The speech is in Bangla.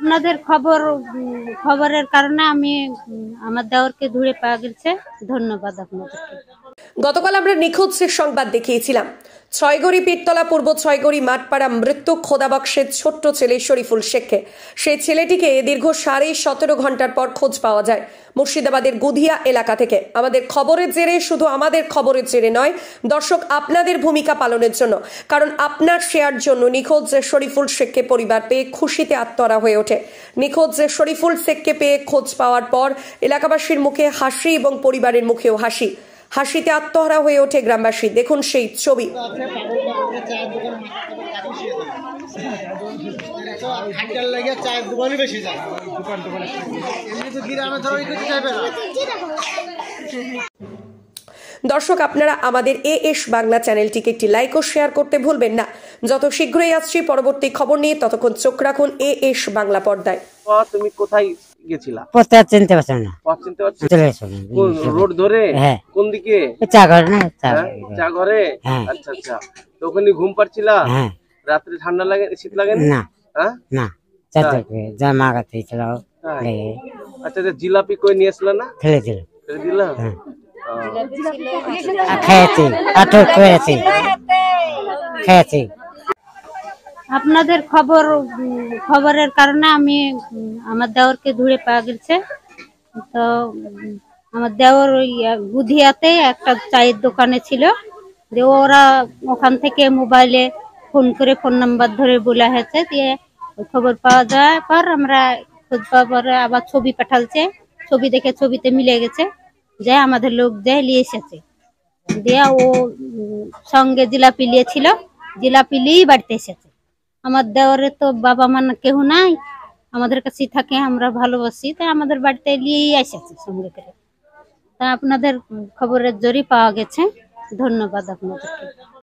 আপনাদের খবরের কারণে আমি আমার দেওরকে ধরে পাওয়া গেছে। ধন্যবাদ আপনাদেরকে। গতকাল আমরা নিখোঁজের সংবাদ দেখিয়েছিলাম। ছয়গড়ি পীরতলা পূর্ব ছয়গড়ি মাঠপাড়া মৃত্যু খোদাবক্সের ছোট্ট ছেলে শরীফুল শেখকে। সেই ছেলেটিকে দীর্ঘ 17.5 ঘন্টার পর খোঁজ পাওয়া যায় মুর্শিদাবাদের গুধিয়া এলাকা থেকে। আমাদের খবরের জেরে, শুধু আমাদের খবরের জেরে নয় দর্শক, আপনাদের ভূমিকা পালনের জন্য, কারণ আপনার শেয়ার জন্য নিখোঁজ শরীফুল শেখকে পরিবার পেয়ে খুশিতে আত্মহারা হয়ে ওঠে। নিখোঁজ শরীফুল শেখকে পেয়ে খোঁজ পাওয়ার পর এলাকাবাসীর মুখে হাসি এবং পরিবারের মুখেও হাসি। হাসিতে আত্মহারা হয়ে ওঠে গ্রামবাসী। দেখুন সেই ছবি। দর্শক, আপনারা আমাদের এএস বাংলা চ্যানেলটিকে একটি লাইক ও শেয়ার করতে ভুলবেন না। যত শীঘ্রই আসছি পরবর্তী খবর নিয়ে, ততক্ষণ চোখ রাখুন এএস বাংলা পর্দায়। তুমি কোথায় গেছিলা? পথে চিনতে পারছো না? পথ চিনতে পারছি। চলে এসো রোড ধরে? হ্যাঁ। কোন দিকে? চা ঘর না? চা ঘরে? হ্যাঁ। আচ্ছা আচ্ছা। তো ওখানে ঘুম পাচ্ছিলা? হ্যাঁ। রাত্রে ঠান্ডা লাগে, শীত লাগে না? হ্যাঁ না, চারটে যা মা কাছে ছিল। আচ্ছা, জিলাপি কই নিয়ে আসলা না? ফেলে দিল। ফেলে দিলা? খেয়েছি, আটক করেছি, খেয়েছি। আপনাদের খবরের কারণে আমি আমার দেওরকে ধরে পাওয়া গেছে। তো আমার দেওর ওই গুধিয়াতে একটা চায়ের দোকানে ছিল, যে ওরা ওখান থেকে মোবাইলে ফোন করে ফোন নাম্বার ধরে বলা হয়েছে, দিয়ে খবর পাওয়া যাওয়ার পর আমরা খোঁজ পাওয়ার পরে আবার ছবি পাঠালছে। ছবি দেখে ছবিতে মিলে গেছে, যে আমাদের লোক যায় নিয়ে এসেছে। দিয়ে ও সঙ্গে জিলাপি নিয়েছিল, জিলাপি নিয়েই বাড়িতে এসেছে। আমার দেওয়ারের তো বাবা মা কেউ নাই, আমাদের কাছেই থাকে, আমরা ভালোবাসি, তাই আমাদের বাড়িতে নিয়েই এসেছে সঙ্গে করে। তা আপনাদের খবরের জোরই পাওয়া গেছে। ধন্যবাদ আপনাদেরকে।